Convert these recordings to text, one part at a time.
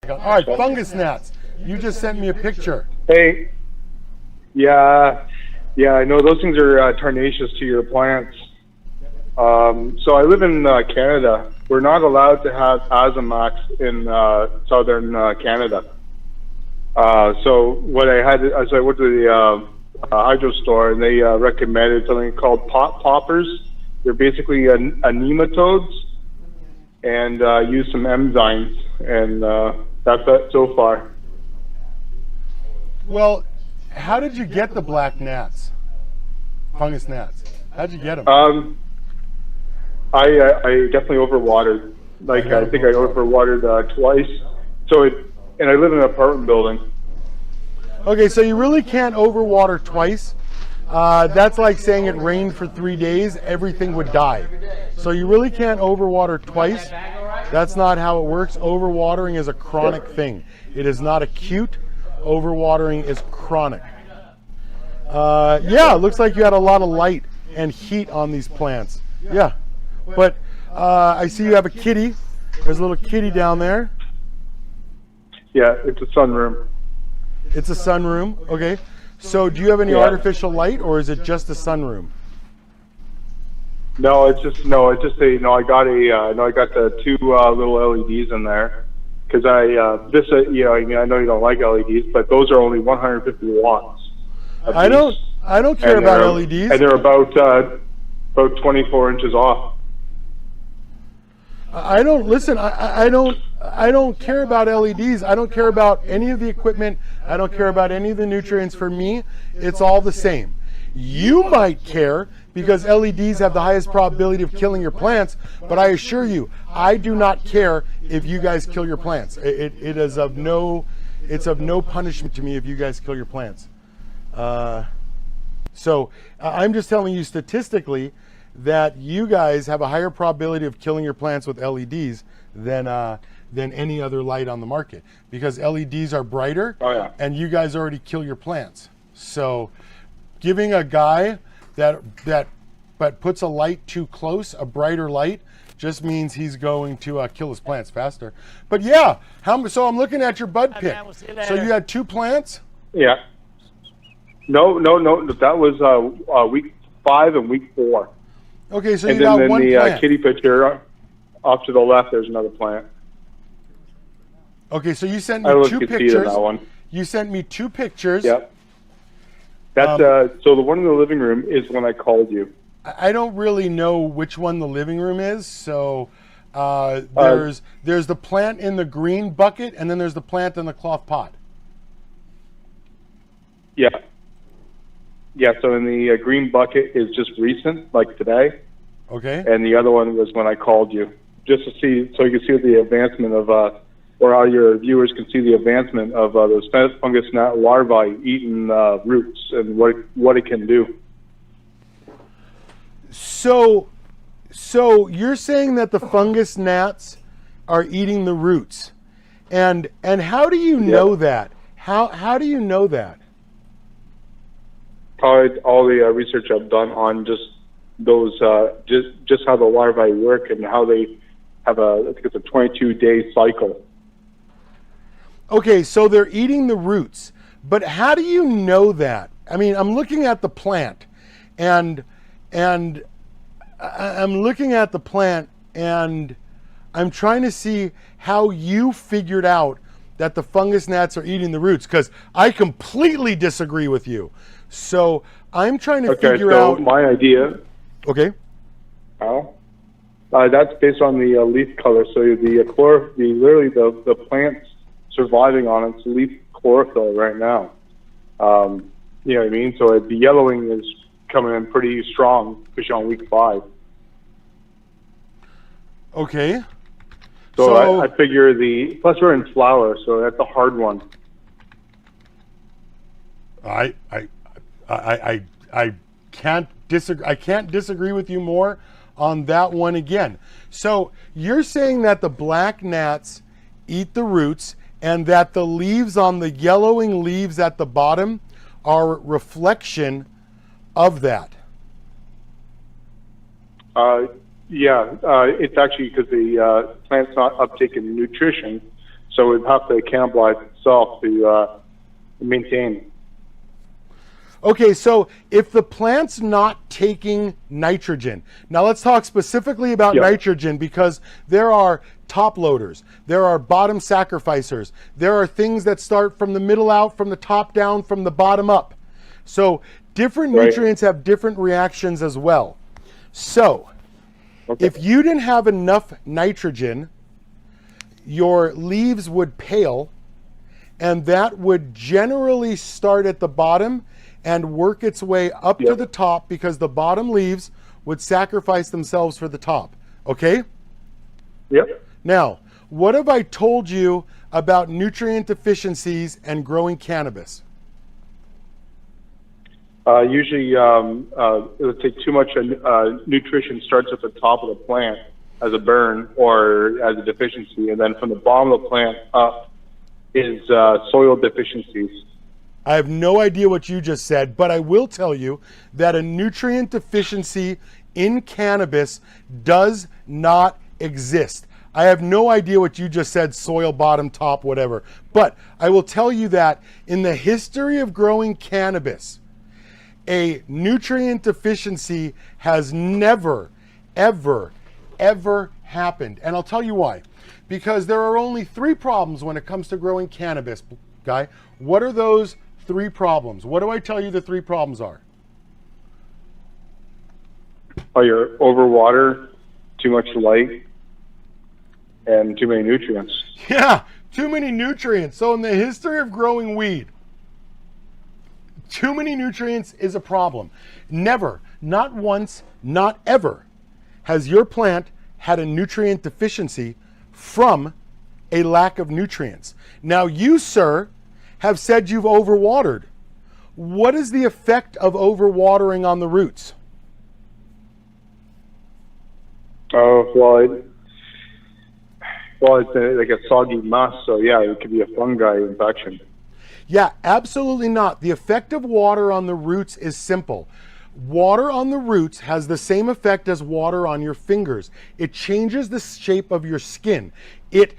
All right, fungus gnats. You just sent me a picture. Hey, yeah, I know those things are tenacious to your plants. So I live in Canada. We're not allowed to have Azomax in southern Canada. So what I had, as I went to the hydro store, and they recommended something called pot poppers. They're basically nematodes, and use some enzymes, and that's it so far. Well, how did you get the black gnats? Fungus gnats. How'd you get them? I definitely overwatered. Like I think I overwatered twice. And I live in an apartment building. Okay, so you really can't overwater twice. That's like saying it rained for 3 days, everything would die. So you really can't overwater twice. That's not how it works. Overwatering is a chronic thing. It is not acute. Overwatering is chronic. Yeah, it looks like you had a lot of light and heat on these plants. Yeah, but I see you have a kitty. There's a little kitty down there. Yeah, it's a sunroom. It's a sunroom, okay. So do you have any artificial light, or is it just a sunroom? No, it's just I got the two little LEDs in there, because I know you don't like LEDs, but those are only 150 watts. I don't care about LEDs. And they're about 24 inches off. I don't care about LEDs. I don't care about any of the equipment. I don't care about any of the nutrients. For me, it's all the same. You might care because LEDs have the highest probability of killing your plants, but I assure you, I do not care if you guys kill your plants. It's of no punishment to me if you guys kill your plants. So I'm just telling you statistically that you guys have a higher probability of killing your plants with LEDs than any other light on the market, because LEDs are brighter. Oh, yeah. And you guys already kill your plants. So giving a guy that puts a light too close, a brighter light, just means he's going to kill his plants faster. But yeah, so I'm looking at your bud pick. So you had 2 plants? Yeah. No. That was week 5 and week 4. Okay, so you got one plant. And then the kitty picture off to the left, there's another plant. Okay, so you sent me 2 pictures. That one. You sent me 2 pictures. Yep. That's so the one in the living room is when I called you. I don't really know which one the living room is. So there's the plant in the green bucket, and then there's the plant in the cloth pot. Yeah. Yeah, so in the green bucket is just recent, like today. Okay. And the other one was when I called you, just to see, so you can see the advancement of, or all your viewers can see the advancement of those fungus gnat larvae eating roots and what it can do. So you're saying that the fungus gnats are eating the roots, and how do you know that? How do you know that? Probably all the research I've done on just those, just how the larvae work and how they have I think it's a 22-day cycle. Okay, so they're eating the roots, but how do you know that? I mean, I'm looking at the plant, and I'm looking at the plant, and I'm trying to see how you figured out that the fungus gnats are eating the roots, because I completely disagree with you. So I'm trying to figure out my idea. Okay. That's based on the leaf color. So literally the plant's surviving on its leaf chlorophyll right now. You know what I mean? So the yellowing is coming in pretty strong, especially on week 5. Okay. So I figure plus we're in flower, so that's a hard one. I can't disagree. I can't disagree with you more on that one again. So you're saying that the black gnats eat the roots, and that the leaves on the yellowing leaves at the bottom are reflection of that. Yeah, it's actually because the plant's not uptaking nutrition, So it would have to cannibalize itself to maintain. Okay, so if the plant's not taking nitrogen, now let's talk specifically about nitrogen, because there are top loaders, there are bottom sacrificers, there are things that start from the middle out, from the top down, from the bottom up. So different nutrients have different reactions as well. So if you didn't have enough nitrogen, your leaves would pale, and that would generally start at the bottom and work its way up to the top, because the bottom leaves would sacrifice themselves for the top. Okay? Yep. Now, what have I told you about nutrient deficiencies and growing cannabis? Usually, it would take too much nutrition starts at the top of the plant as a burn or as a deficiency, and then from the bottom of the plant up is soil deficiencies. I have no idea what you just said, but I will tell you that a nutrient deficiency in cannabis does not exist. I have no idea what you just said, soil, bottom, top, whatever. But I will tell you that in the history of growing cannabis, a nutrient deficiency has never, ever, ever happened. And I'll tell you why. Because there are only 3 problems when it comes to growing cannabis, Guy. What are those 3 problems? What do I tell you the 3 problems are? Oh, you're overwater, too much light, and too many nutrients. Yeah, too many nutrients. So in the history of growing weed, too many nutrients is a problem. Never, not once, not ever, has your plant had a nutrient deficiency from a lack of nutrients. Now you, sir, have said you've overwatered. What is the effect of overwatering on the roots? Oh, well, it's like a soggy mess, so yeah, it could be a fungi infection. Yeah, absolutely not. The effect of water on the roots is simple. Water on the roots has the same effect as water on your fingers. It changes the shape of your skin. It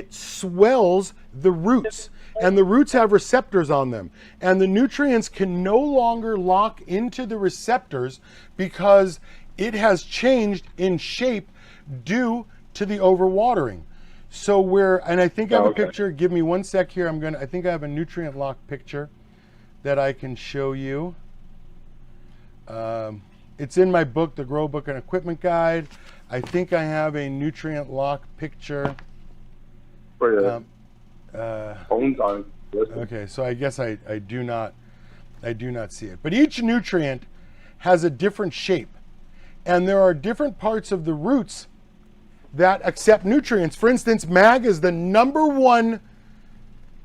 swells the roots. And the roots have receptors on them. And the nutrients can no longer lock into the receptors because it has changed in shape due to the overwatering. So and I think I have a picture. Give me 1 sec here. I think I have a nutrient lock picture that I can show you. It's in my book, The Grow Book and Equipment Guide. I think I have a nutrient lock picture. Okay, so I guess I do not see it. But each nutrient has a different shape, and there are different parts of the roots that accept nutrients. For instance, mag is the #1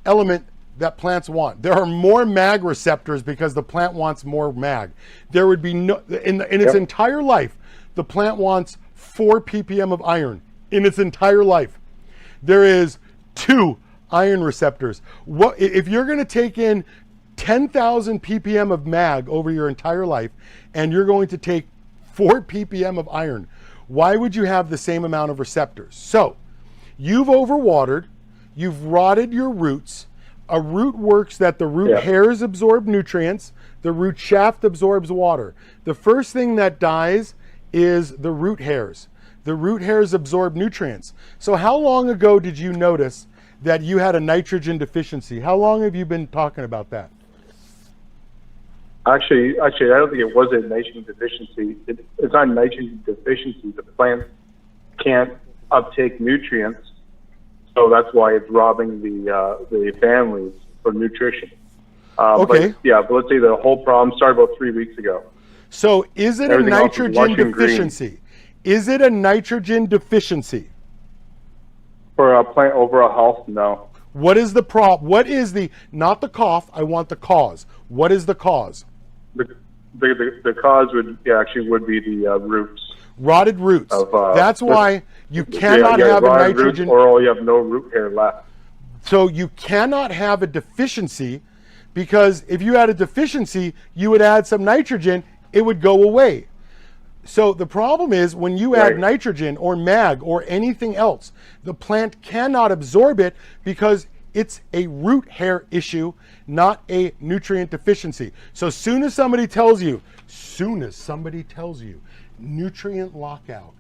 element that plants want. There are more mag receptors because the plant wants more mag. There would be no, in its entire life, the plant wants 4 ppm of iron in its entire life. There is 2 iron receptors. What if you're going to take in 10,000 ppm of mag over your entire life, and you're going to take 4 ppm of iron? Why would you have the same amount of receptors? So you've overwatered, you've rotted your roots. A root works that the root hairs absorb nutrients, the root shaft absorbs water. The first thing that dies is the root hairs. The root hairs absorb nutrients. So how long ago did you notice that you had a nitrogen deficiency? How long have you been talking about that? Actually, I don't think it was a nitrogen deficiency. It's not a nitrogen deficiency. The plant can't uptake nutrients, so that's why it's robbing the families for nutrition. Okay. But let's say the whole problem started about 3 weeks ago. So is it a nitrogen deficiency? Is it a nitrogen deficiency? For a plant overall health, no. What is the problem? What is not the cough, I want the cause. What is the cause? The cause would be the roots. Rotted roots. That's why you cannot have a nitrogen. Or you have no root hair left. So you cannot have a deficiency, because if you had a deficiency, you would add some nitrogen, it would go away. So the problem is when you add nitrogen or mag or anything else, the plant cannot absorb it because it's a root hair issue, not a nutrient deficiency. So soon as somebody tells you nutrient lockout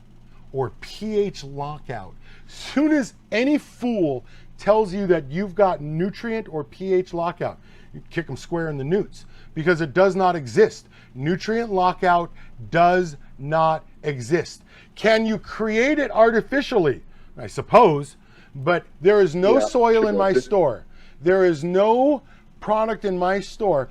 or pH lockout, soon as any fool tells you that you've got nutrient or pH lockout, you kick them square in the newts, because it does not exist. Nutrient lockout does not exist. Can you create it artificially? I suppose, but there is no soil in my store. There is no product in my store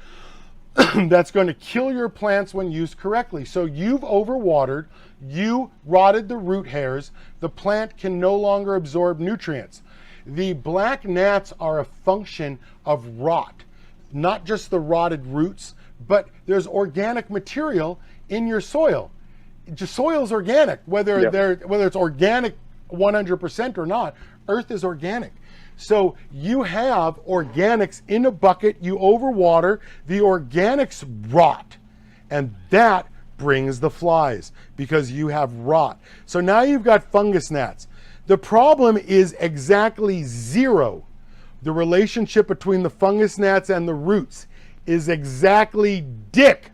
that's going to kill your plants when used correctly. So you've overwatered, you rotted the root hairs, the plant can no longer absorb nutrients. The black gnats are a function of rot, not just the rotted roots, but there's organic material in your soil. Soil is organic, whether it's organic 100% or not. Earth is organic. So you have organics in a bucket, you overwater, the organics rot, and that brings the flies because you have rot. So now you've got fungus gnats. The problem is exactly zero. The relationship between the fungus gnats and the roots is exactly dick.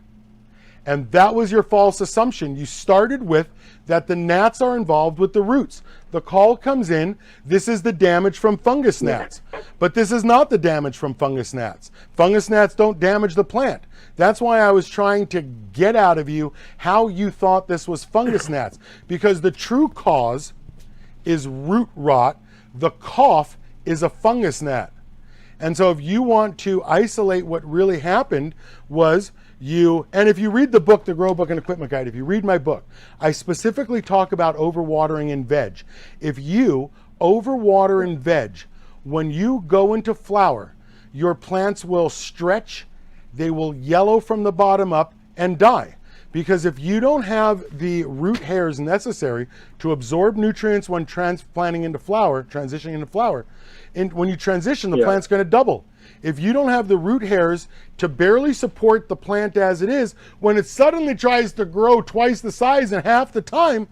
And that was your false assumption. You started with that the gnats are involved with the roots. The call comes in, this is the damage from fungus gnats. But this is not the damage from fungus gnats. Fungus gnats don't damage the plant. That's why I was trying to get out of you how you thought this was fungus gnats. Because the true cause is root rot. The cough is a fungus gnat. And so if you want to isolate what really happened was and if you read the book, The Grow Book and Equipment Guide, if you read my book, I specifically talk about overwatering in veg. If you overwater in veg, when you go into flower, your plants will stretch, they will yellow from the bottom up and die. Because if you don't have the root hairs necessary to absorb nutrients when transplanting into flower, transitioning into flower, and when you transition, the plant's going to double. If you don't have the root hairs to barely support the plant as it is, when it suddenly tries to grow twice the size in half the time,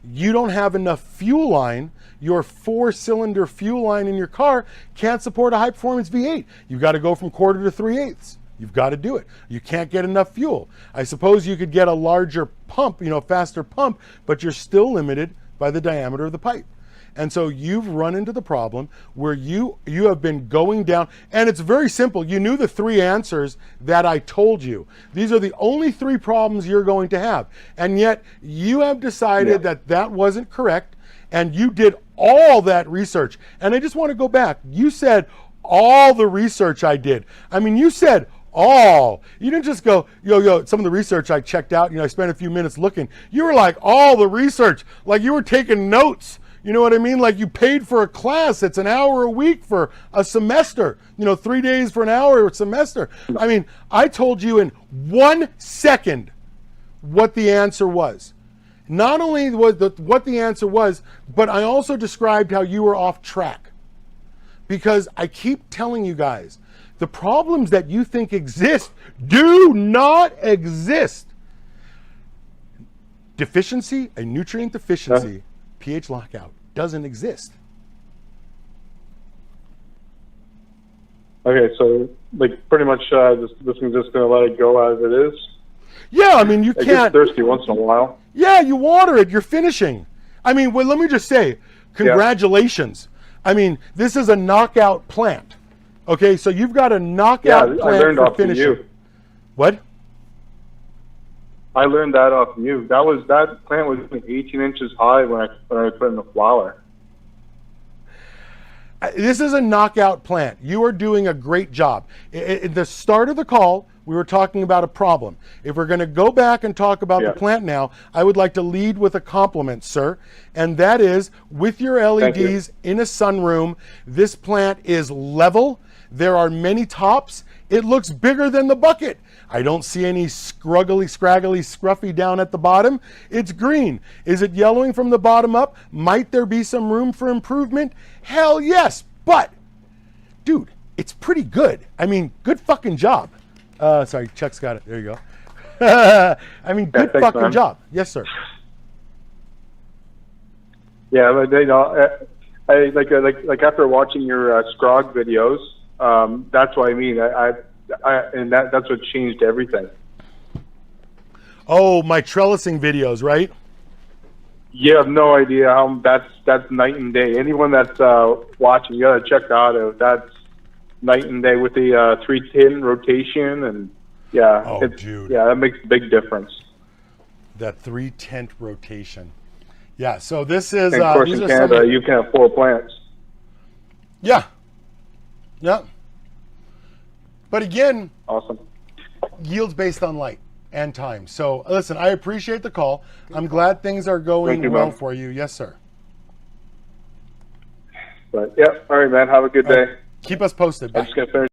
you don't have enough fuel line. Your 4-cylinder fuel line in your car can't support a high performance V8. You've got to go from quarter to 3/8. You've got to do it. You can't get enough fuel. I suppose you could get a larger pump, faster pump, but you're still limited by the diameter of the pipe. And so you've run into the problem where you have been going down, and it's very simple. You knew the 3 answers that I told you. These are the only 3 problems you're going to have. And yet you have decided that wasn't correct, and you did all that research. And I just want to go back. You said all the research I did. I mean, you said all. You didn't just go, some of the research I checked out, I spent a few minutes looking. You were like, all the research, like you were taking notes. You know what I mean? Like you paid for a class. It's an hour a week for a semester. 3 days for an hour a semester. I mean, I told you in 1 second what the answer was. Not only what the answer was, but I also described how you were off track. Because I keep telling you guys, the problems that you think exist do not exist. Deficiency, a nutrient deficiency, pH lockout, doesn't exist. Okay, so pretty much this is just going to let it go as it is? Yeah, I mean, you can't. It gets thirsty once in a while. Yeah, you water it, you're finishing. I mean, well, let me just say, congratulations. Yeah. I mean, this is a knockout plant. Okay, so you've got a knockout plant I learned for off finishing. From you. What? I learned that off from you. That plant was 18 inches high when I put it in the flower. This is a knockout plant. You are doing a great job. At the start of the call, we were talking about a problem. If we're going to go back and talk about the plant now, I would like to lead with a compliment, sir. And that is, with your LEDs in a sunroom, this plant is level. There are many tops. It looks bigger than the bucket. I don't see any scraggly, scruffy down at the bottom. It's green. Is it yellowing from the bottom up? Might there be some room for improvement? Hell yes. But, dude, it's pretty good. I mean, good fucking job. Sorry, Chuck's got it. There you go. I mean, good thanks, fucking man. job. Yes, sir. Yeah, but you know, I like after watching your Scrog videos, that's what I mean. And that's what changed everything. Oh, my trellising videos, right? You have no idea how that's night and day. Anyone that's watching, you gotta check that out. That's night and day with the 3-tin rotation, and yeah, Oh, dude. yeah, that makes a big difference. That 3-tent rotation. Yeah, so this is... And of course, these in are Canada, some... you can have 4 plants. Yeah. Yeah. But again, Awesome. yields based on light and time. So listen, I appreciate the call. I'm glad things are going Thank you, well man. for you. Yes, sir. But yeah, all right, man. Have a good day. Keep us posted. I'm Bye. just gonna finish.